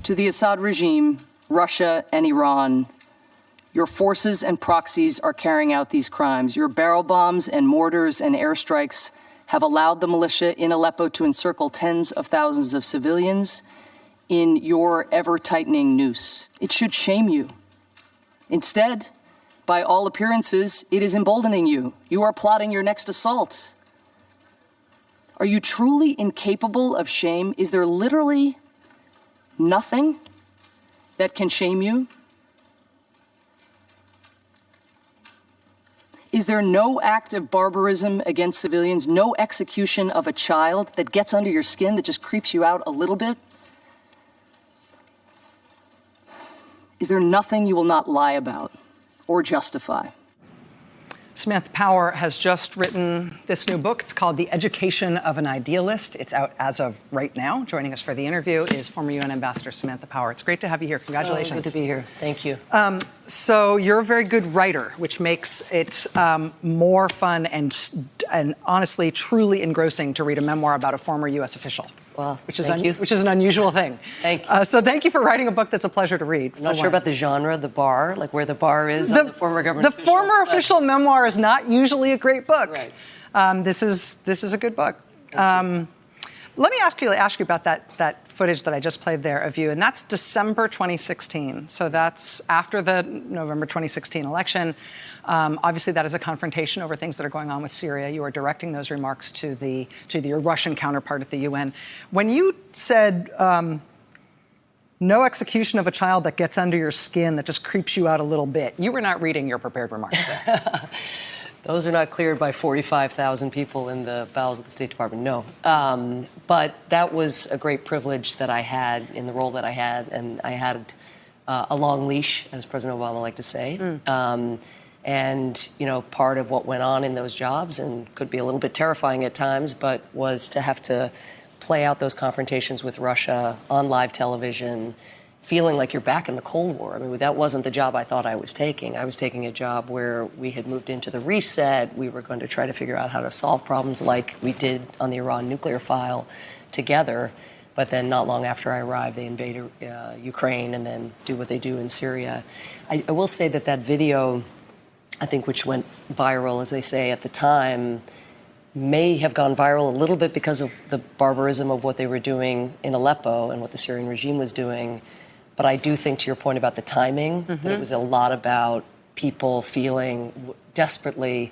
To the Assad regime, Russia, and Iran, your forces and proxies are carrying out these crimes. Your barrel bombs and mortars and airstrikes have allowed the militia in Aleppo to encircle tens of thousands of civilians in your ever-tightening noose. It should shame you. Instead, by all appearances, it is emboldening you. You are plotting your next assault. Are you truly incapable of shame? Is there literally nothing that can shame you? Is there no act of barbarism against civilians, no execution of a child that gets under your skin, that just creeps you out a little bit? Is there nothing you will not lie about or justify? Samantha Power has just written this new book. It's called The Education of an Idealist. It's out as of right now. Joining us for the interview is former UN Ambassador Samantha Power. It's great to have you here. Congratulations. So good to be here. Thank you. So you're a very good writer, which makes it more fun and honestly, truly engrossing to read a memoir about a former U.S. official. Well, which is an unusual thing. Thank you. So thank you for writing a book that's a pleasure to read. I'm not sure about the genre, the bar, like where the bar is on the former government official. The former official memoir is not usually a great book. Right. This is a good book. Let me ask you about that footage that I just played there of you, and that's December 2016. So that's after the November 2016 election. Obviously, that is a confrontation over things that are going on with Syria. You are directing those remarks to your Russian counterpart at the UN. When you said no execution of a child that gets under your skin, that just creeps you out a little bit, you were not reading your prepared remarks there. Those are not cleared by 45,000 people in the bowels of the State Department, no. But that was a great privilege that I had in the role that I had, and I had a long leash, as President Obama liked to say. And, you know, part of what went on in those jobs, and could be a little bit terrifying at times, but was to have to play out those confrontations with Russia on live television, feeling like you're back in the Cold War. I mean, that wasn't the job I thought I was taking. I was taking a job where we had moved into the reset. We were going to try to figure out how to solve problems like we did on the Iran nuclear file together. But then not long after I arrived, they invaded Ukraine and then do what they do in Syria. I will say that video, I think, which went viral, as they say at the time, may have gone viral a little bit because of the barbarism of what they were doing in Aleppo and what the Syrian regime was doing. But I do think, to your point about the timing, that it was a lot about people feeling desperately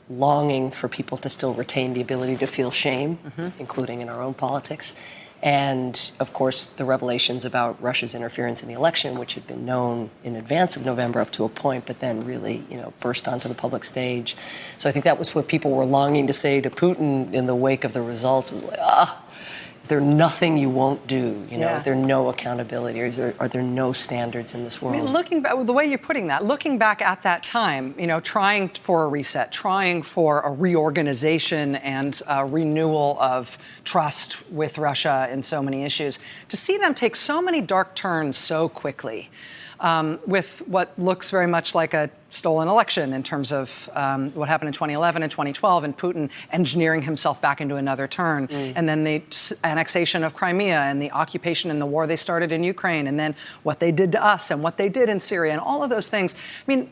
longing for people to still retain the ability to feel shame, including in our own politics. And, of course, the revelations about Russia's interference in the election, which had been known in advance of November up to a point, but then really, burst onto the public stage. So I think that was what people were longing to say to Putin in the wake of the results. Was like, is there nothing you won't do? Is there no accountability, or are there no standards in this world? I mean, looking back, the way you're putting that, looking back at that time, trying for a reset, trying for a reorganization and a renewal of trust with Russia in so many issues, to see them take so many dark turns so quickly, with what looks very much like a stolen election in terms of what happened in 2011 and 2012, and Putin engineering himself back into another turn, and then the annexation of Crimea and the occupation and the war they started in Ukraine, and then what they did to us and what they did in Syria and all of those things. I mean,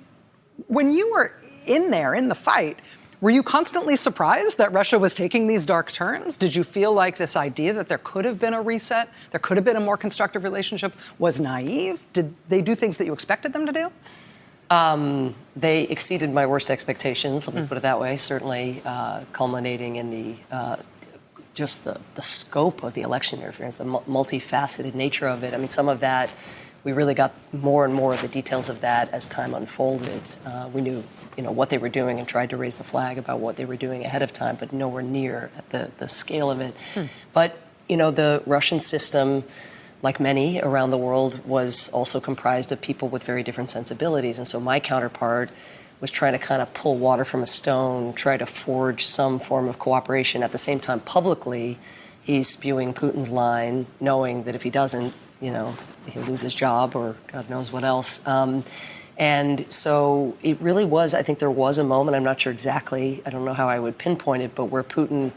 when you were in there, in the fight, were you constantly surprised that Russia was taking these dark turns? Did you feel like this idea that there could have been a reset, there could have been a more constructive relationship, was naive? Did they do things that you expected them to do? They exceeded my worst expectations, let me put it that way, certainly culminating in the scope of the election interference, the multifaceted nature of it. I mean, some of that, we really got more and more of the details of that as time unfolded. We knew, what they were doing and tried to raise the flag about what they were doing ahead of time, but nowhere near at the scale of it. But, the Russian system, like many around the world, was also comprised of people with very different sensibilities. And so my counterpart was trying to kind of pull water from a stone, try to forge some form of cooperation. At the same time, publicly, he's spewing Putin's line, knowing that if he doesn't, he'll lose his job or God knows what else. And so it really was, I think there was a moment, I'm not sure exactly, I don't know how I would pinpoint it, but where Putin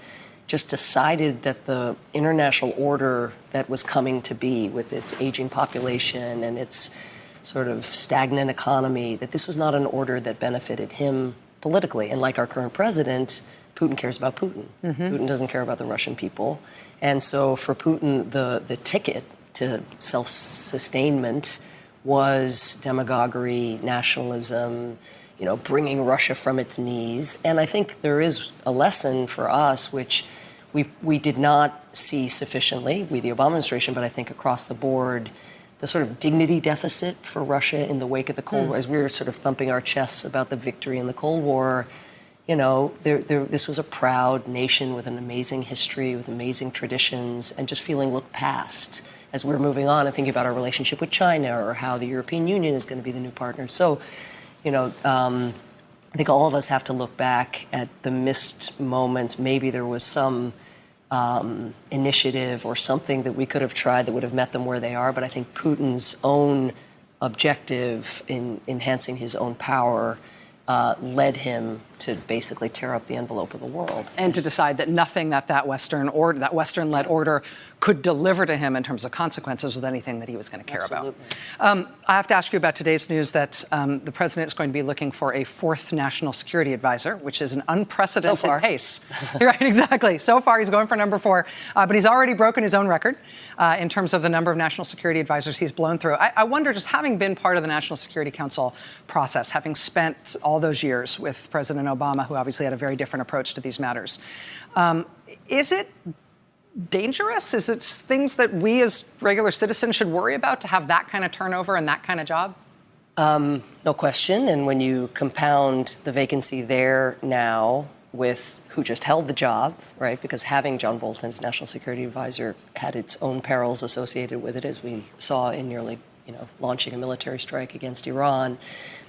just decided that the international order that was coming to be with its aging population and its sort of stagnant economy, that this was not an order that benefited him politically. And like our current president, Putin cares about Putin. Putin doesn't care about the Russian people. And so for Putin, the ticket to self-sustainment was demagoguery, nationalism, bringing Russia from its knees. And I think there is a lesson for us, which we did not see sufficiently, we, the Obama administration, but I think across the board, the sort of dignity deficit for Russia in the wake of the Cold War, as we were sort of thumping our chests about the victory in the Cold War. This was a proud nation with an amazing history, with amazing traditions, and just feeling looked past as we're moving on and thinking about our relationship with China or how the European Union is going to be the new partner. So, I think all of us have to look back at the missed moments. Maybe there was some initiative or something that we could have tried that would have met them where they are. But I think Putin's own objective in enhancing his own power led him to basically tear up the envelope of the world. And to decide that nothing that Western-led order could deliver to him in terms of consequences was anything that he was going to care about. I have to ask you about today's news that the president is going to be looking for a fourth national security advisor, which is an unprecedented pace. Right, exactly. So far, he's going for number 4, but he's already broken his own record in terms of the number of national security advisors he's blown through. I wonder, just having been part of the National Security Council process, having spent all those years with President Obama, who obviously had a very different approach to these matters, is it dangerous? Is it things that we as regular citizens should worry about to have that kind of turnover and that kind of job? No question. And when you compound the vacancy there now with who just held the job, right? Because having John Bolton as National Security Advisor had its own perils associated with it, as we saw in nearly launching a military strike against Iran.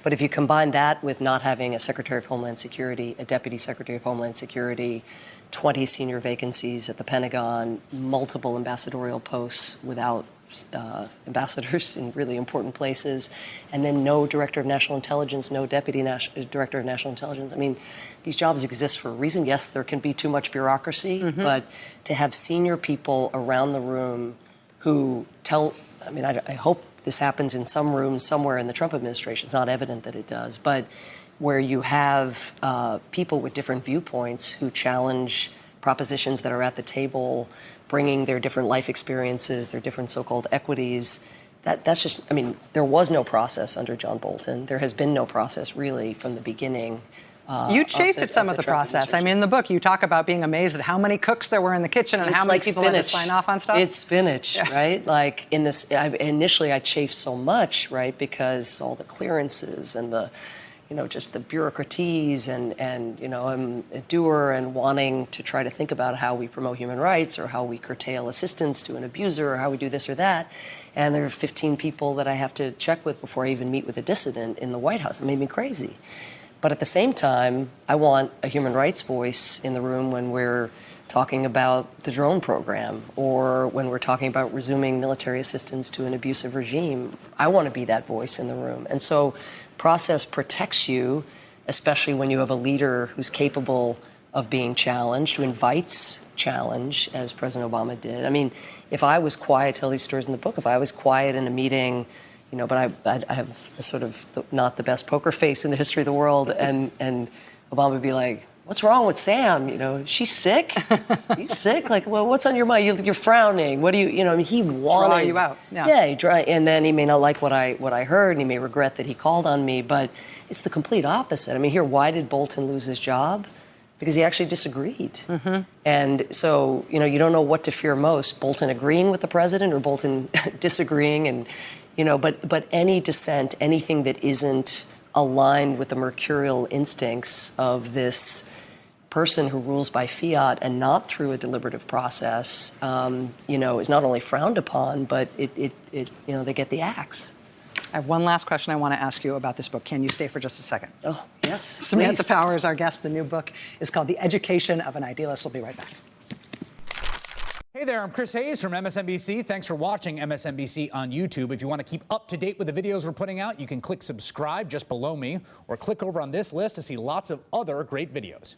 But if you combine that with not having a Secretary of Homeland Security, a Deputy Secretary of Homeland Security, 20 senior vacancies at the Pentagon, multiple ambassadorial posts without ambassadors in really important places, and then no Director of National Intelligence, no Deputy Director of National Intelligence. I mean, these jobs exist for a reason. Yes, there can be too much bureaucracy, but to have senior people around the room who I hope this happens in some room somewhere in the Trump administration. It's not evident that it does, but where you have people with different viewpoints who challenge propositions that are at the table, bringing their different life experiences, their different so-called equities. That's just, there was no process under John Bolton. There has been no process really from the beginning. You chafe at some of the process. In the book, you talk about being amazed at how many cooks there were in the kitchen and how many people had to sign off on stuff. It's spinach, right? Like in this, initially I chafed so much, right? Because all the clearances and the, just the bureaucraties and I'm a doer and wanting to try to think about how we promote human rights or how we curtail assistance to an abuser or how we do this or that. And there are 15 people that I have to check with before I even meet with a dissident in the White House. It made me crazy. But at the same time, I want a human rights voice in the room when we're talking about the drone program or when we're talking about resuming military assistance to an abusive regime. I want to be that voice in the room. And so process protects you, especially when you have a leader who's capable of being challenged, who invites challenge, as President Obama did. If I was quiet, tell these stories in the book, if I was quiet in a meeting, but I have sort of not the best poker face in the history of the world. And Obama would be like, what's wrong with Sam? She's sick? Are you sick? Like, well, what's on your mind? You're frowning. What do you, he wanted. Draw you out. Yeah, and then he may not like what I heard, and he may regret that he called on me, but it's the complete opposite. Why did Bolton lose his job? Because he actually disagreed. And so, you don't know what to fear most, Bolton agreeing with the president or Bolton disagreeing and, but any dissent, anything that isn't aligned with the mercurial instincts of this person who rules by fiat and not through a deliberative process, is not only frowned upon, but they get the axe. I have one last question I want to ask you about this book. Can you stay for just a second? Oh, yes. Samantha Power is our guest. The new book is called The Education of an Idealist. We'll be right back. Hey there, I'm Chris Hayes from MSNBC. Thanks for watching MSNBC on YouTube. If you want to keep up to date with the videos we're putting out, you can click subscribe just below me or click over on this list to see lots of other great videos.